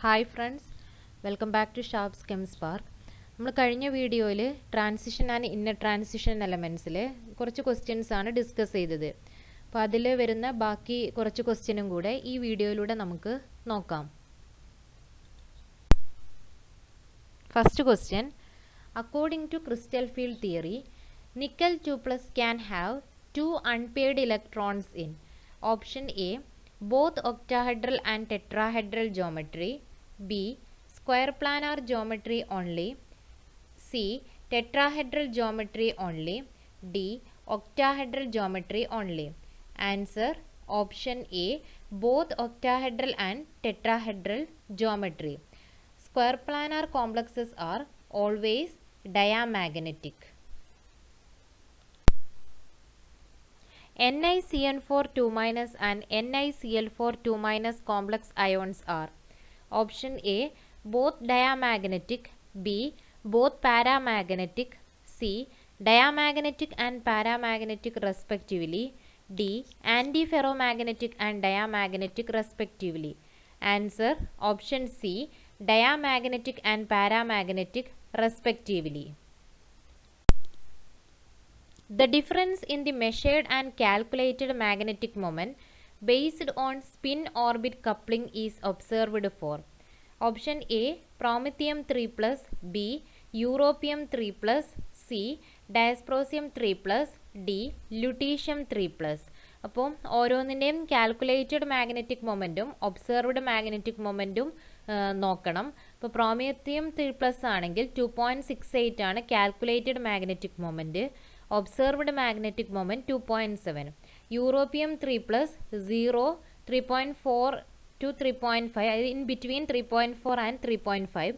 Hi friends, welcome back to Sharps Chem Spark. നമ്മൾ കഴിഞ്ഞ വീഡിയോയിൽ ട്രാൻസിഷൻ ആൻഡ് ഇന്നർ ട്രാൻസിഷൻ എലമെൻറ്റ്സിൽ കുറച്ച് ക്വസ്റ്റ്യൻസ് ആണ് ഡിസ്കസ് ചെയ്തത്. അപ്പോൾ അതിൽ വരുന്ന ബാക്കി കുറച്ച് ക്വസ്റ്റ്യനും കൂടെ ഈ വീഡിയോയിലൂടെ നമുക്ക് നോക്കാം. First question, according to crystal field theory, nickel 2+ can have 2 unpaired electrons in option A both octahedral and tetrahedral geometry, B square planar geometry only, C tetrahedral geometry only, D octahedral geometry only. Answer option A both octahedral and tetrahedral geometry. Square planar complexes are always diamagnetic. NiCN4 2- and NiCl4 2- complex ions are option A both diamagnetic, B both paramagnetic, C diamagnetic and paramagnetic respectively, D antiferromagnetic and diamagnetic respectively. Answer option C diamagnetic and paramagnetic respectively. The difference in the measured and calculated magnetic moment based on spin-orbit coupling is observed for option A promethium 3+, B europium 3+, C dysprosium 3+, D lutetium 3+. അപ്പോൾ ഓരോന്നിൻ്റെയും calculated magnetic മൊമെൻറ്റും observed magnetic മൊമെൻറ്റും നോക്കണം. ഇപ്പോൾ പ്രോമിയത്തിയം 3+ ആണെങ്കിൽ 2.68 ആണ് calculated magnetic moment. Observed magnetic moment 2.7. Europium 3+ 0, 3.4 to 3.5, in between 3.4 and 3.5.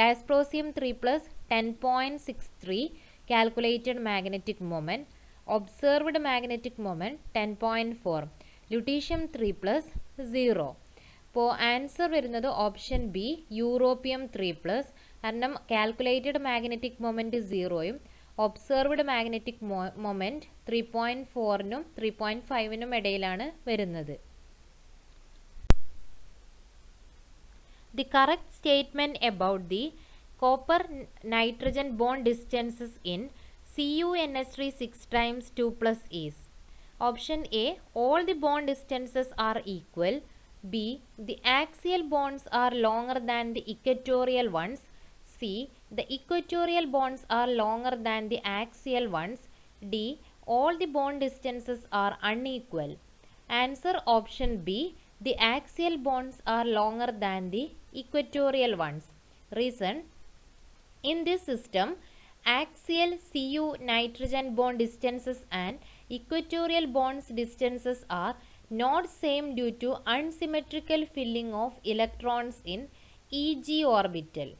Dysprosium 3+ 10.63 calculated magnetic moment. Observed magnetic moment 10.4. lutetium 3+ 0. അപ്പോൾ answer വരുന്നത് option B europium 3+, കാരണം calculated magnetic moment 0യും ഒബ്സർവ്ഡ് മാഗ്നറ്റിക് മൊമെൻറ്റ് 3.4നും 3.5നും ഇടയിലാണ് വരുന്നത്. The correct statement about the copper nitrogen bond distances in CuNH3 6 × 2+ is option A all the bond distances are equal, B the axial bonds are longer than the equatorial ones, C the equatorial bonds are longer than the axial ones, D all the bond distances are unequal. Answer option B the axial bonds are longer than the equatorial ones. Reason, in this system axial Cu nitrogen bond distances and equatorial bonds distances are not same due to unsymmetrical filling of electrons in Eg orbital,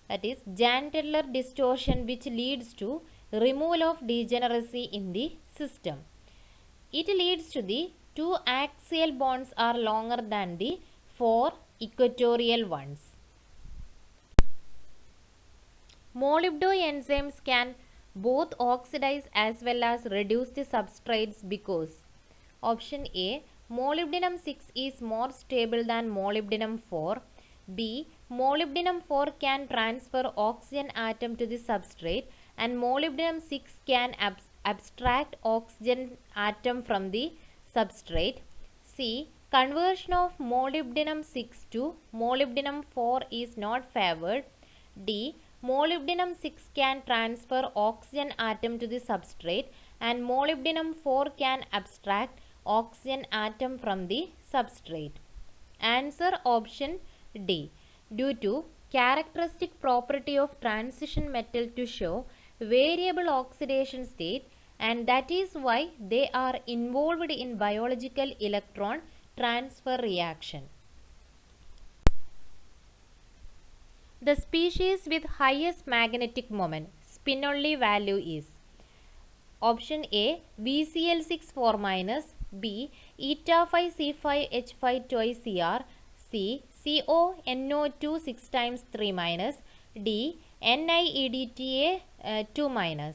that is Jahn-Teller distortion, which leads to removal of degeneracy in the system. It leads to the 2 axial bonds are longer than the 4 equatorial ones. Molybdenum can both oxidize as well as reduce the substrates because option A molybdenum 6 is more stable than molybdenum 4, B molybdenum 4 can transfer oxygen atom to the substrate and molybdenum 6 can abstract oxygen atom from the substrate, C conversion of molybdenum 6 to molybdenum 4 is not favored, D molybdenum 6 can transfer oxygen atom to the substrate and molybdenum 4 can abstract oxygen atom from the substrate. Answer option D due to characteristic property of transition metal to show variable oxidation state, and that is why they are involved in biological electron transfer reaction. The species with highest magnetic moment spin-only value is option A VCl6 4-, B eta 5 C5 H5 twice Cr, C CONO2 6 times 3-, D NiEDTA 2-.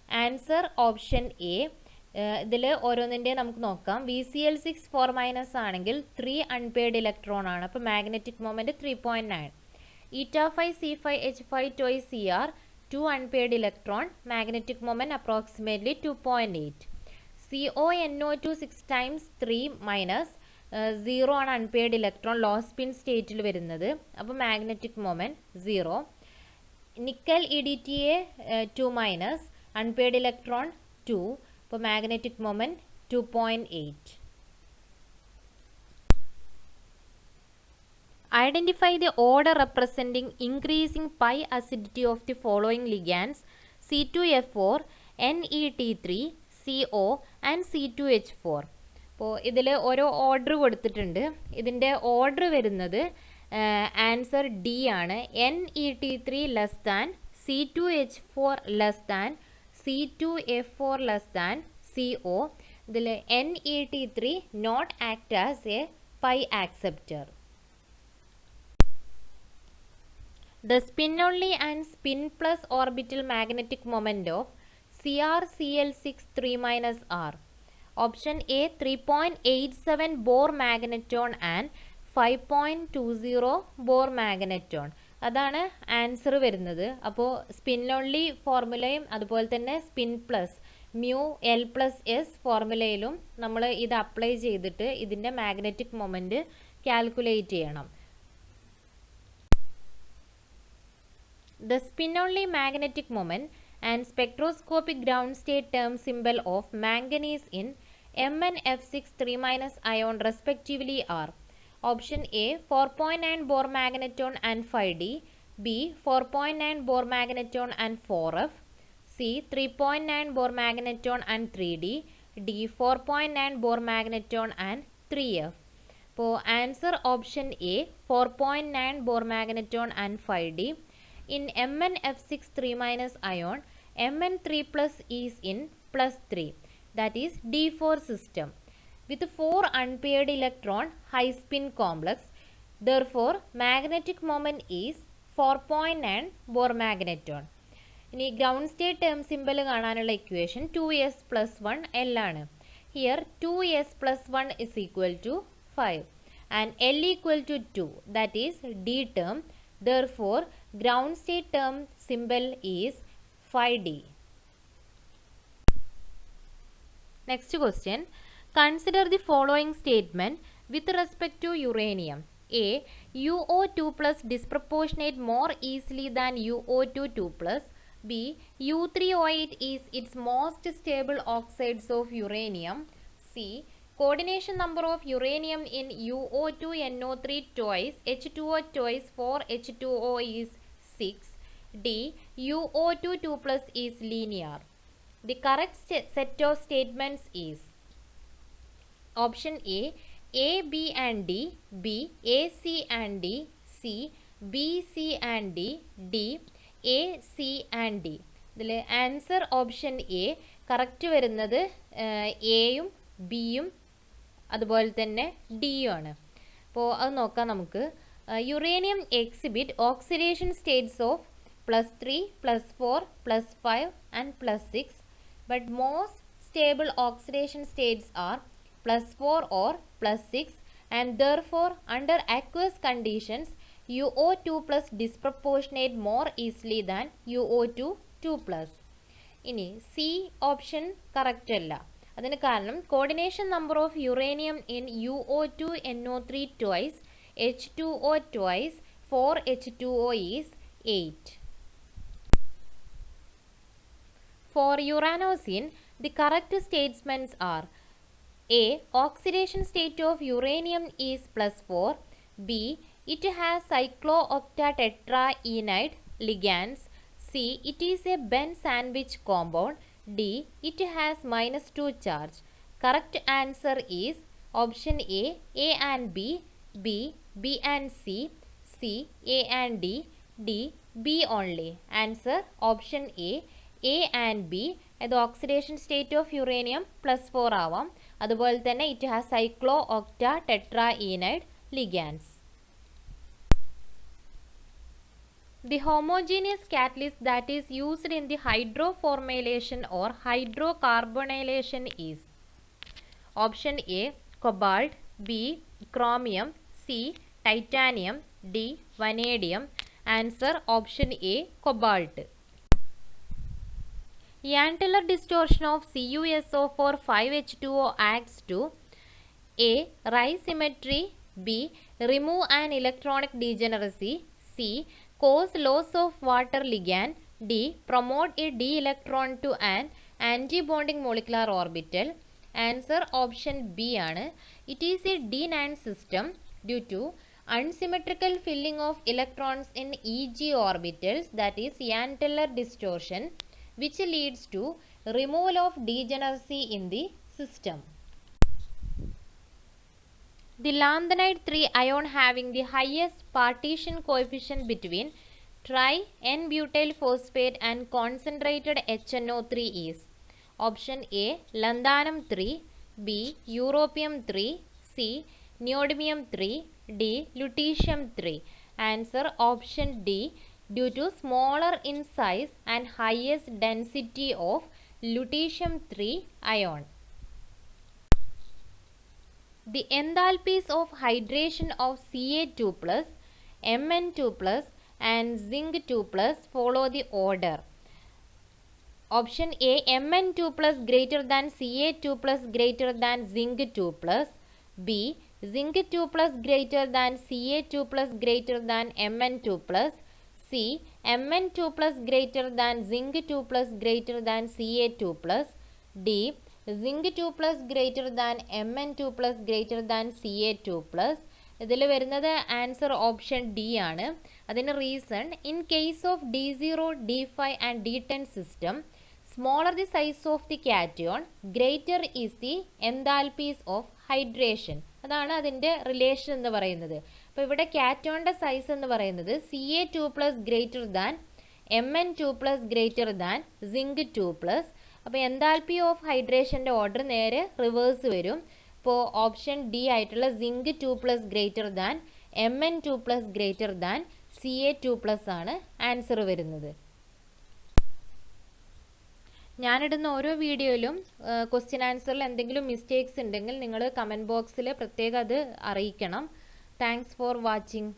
Answer option A ഇതിൽ ഓരോന്നിൻ്റെ നമുക്ക് നോക്കാം. VCl6 4- ആണെങ്കിൽ 3 unpaired electron ആണ്. അപ്പോൾ magnetic moment 3.9. eta5C5H5 twice Cr 2 unpaired electron, magnetic moment approximately 2.8. CONO2 6 times 3 - 0 ആണ് unpaired electron, low spin സ്റ്റേറ്റിൽ വരുന്നത്. അപ്പോൾ magnetic moment 0. Nickel EDTA 2 - unpaired electron 2. അപ്പോൾ magnetic moment 2.8. Identify the order representing increasing pi acidity of the following ligands: C2F4, NET3, CO and C2H4. അപ്പോൾ ഇതിൽ ഓരോ order കൊടുത്തിട്ടുണ്ട്. ഇതിൻ്റെ ഓർഡർ വരുന്നത് ആൻസർ D ആണ്. NET3 less than, C2H4 less than, C2F4 less than CO. ഇതിൽ NET3 not act as a pi acceptor. The spin-only and spin-plus orbital magnetic moment of CrCl6 3 - R. Option A 3.87 Bohr magneton and 5.20 Bohr magneton. അതാണ് answer വരുന്നത്. അപ്പോൾ spin only ഫോർമുലയും അതുപോലെ തന്നെ spin plus μL+S ഫോർമുലയിലും നമ്മൾ ഇത് apply ചെയ്തിട്ട് ഇതിൻ്റെ magnetic moment calculate ചെയ്യണം. The spin-only magnetic moment and spectroscopic ground state term symbol of manganese in MnF6 3- ion respectively are: Option A 4.9 Bohr magneton and 5D, B 4.9 Bohr magneton and 4F, C 3.9 Bohr magneton and 3D, D 4.9 Bohr magneton and 3F. അപ്പോൾ answer option A 4.9 Bohr magneton and 5D. In MnF6 3- ion, Mn3+ is in +3, that is D4 system with 4 unpaired electron high spin complex. Therefore, magnetic moment is 4.9 Bohr magneton. ഇനി ground state term simple കാണാനുള്ള equation 2s+1 L ആണ്. Here 2s+1 is equal to 5 and L equal to 2, that is D term. Therefore, ground state term symbol is 5D. Next question. Consider the following statement with respect to uranium. A. UO2+ disproportionate more easily than UO2 2+. B. U3O8 is its most stable oxides of uranium. C. Coordination number of uranium in UO2NO3 twice, H2O twice 4 H2O is 6. D. UO2 2+ is linear. The correct set of statements is: Option A B and D, B A C and D, C B C and D, D A C and D. ഇതിൽ answer option A. Correct വരുന്നത് എയും ബിയും അതുപോലെ തന്നെ ഡിയും ആണ്. അപ്പോൾ അത് നോക്കാം നമുക്ക്. Uranium exhibit oxidation States of +3, +4, +5 and +6, but most stable oxidation states are +4 or +6, and therefore under aqueous conditions UO2+ disproportionate more easily than UO2 2+. ഇനി സി ഓപ്ഷൻ കറക്റ്റ് അല്ല. അതിന് കാരണം coordination number of uranium in UO2NO3 twice, H2O twice 4 H2O is 8. For uranocene, the correct statements are: A. Oxidation state of uranium is +4. B. It has cyclooctatetraenide ligands. C. It is a bent sandwich compound. D. It has -2 charge. Correct answer is option A and B, B and C, C A and D, D B only. Answer option A and B. The oxidation state of uranium +4 ആവാം. അതുപോലെ തന്നെ it has cyclooctatetraenide ligands. The homogeneous catalyst that is used in the hydroformylation or hydrocarbonylation is option A cobalt, B chromium, C titanium, D vanadium. Answer option A cobalt. Ian-Teller distortion of CuSO4 5H2O acts to A. Rise symmetry, B. Remove an electronic degeneracy, C. Cause loss of water ligand, D. Promote a d electron to an antibonding molecular orbital. Answer option B ആണ്. It is a D9 system due to unsymmetrical filling of electrons in Eg orbitals, that is Ian-Teller distortion, which leads to removal of degeneracy in the system. The lanthanide 3 ion having the highest partition coefficient between tri-N-butyl phosphate and concentrated HNO3 is option A lanthanum 3, B europium 3, C neodymium 3, D lutetium 3. Answer option D, due to smaller in size and highest density of lutetium 3 ion. The enthalpies of hydration of Ca2+, Mn2+, and Zinc2+ follow the order. Option A Mn2+ greater than Ca2+ greater than Zinc2+, B Zinc2+ greater than Ca2+ greater than Mn2+, C Mn2+ greater than Zinc2+ greater than Ca2+, D Zinc2+ greater than Mn2+ greater than Ca2+. ഇതിൽ വരുന്നത് answer option D ആണ്. അതിന് reason, in case of D0, D5 and D10 system, smaller the size of the cation, greater is the enthalpies of hydration. അതാണ് അതിൻ്റെ relation എന്ന് പറയുന്നത്. അപ്പോൾ ഇവിടെ കാറ്റോണിൻ്റെ സൈസ് എന്ന് പറയുന്നത് Ca2+ greater than Mn2+ greater than Zinc2+. അപ്പോൾ എൻതാൽപ്പി ഓഫ് ഹൈഡ്രേഷൻ്റെ ഓർഡർ നേരെ റിവേഴ്സ് വരും. അപ്പോൾ ഓപ്ഷൻ ഡി ആയിട്ടുള്ള Zinc2+ greater than Mn2+ greater than Ca2+ ആണ് ആൻസർ വരുന്നത്. ഞാനിടുന്ന ഓരോ വീഡിയോയിലും ക്വസ്റ്റ്യൻ ആൻസറിൽ എന്തെങ്കിലും മിസ്റ്റേക്സ് ഉണ്ടെങ്കിൽ നിങ്ങൾ കമൻറ്റ് ബോക്സിൽ പ്രത്യേകം അത് അറിയിക്കണം. Thanks for watching.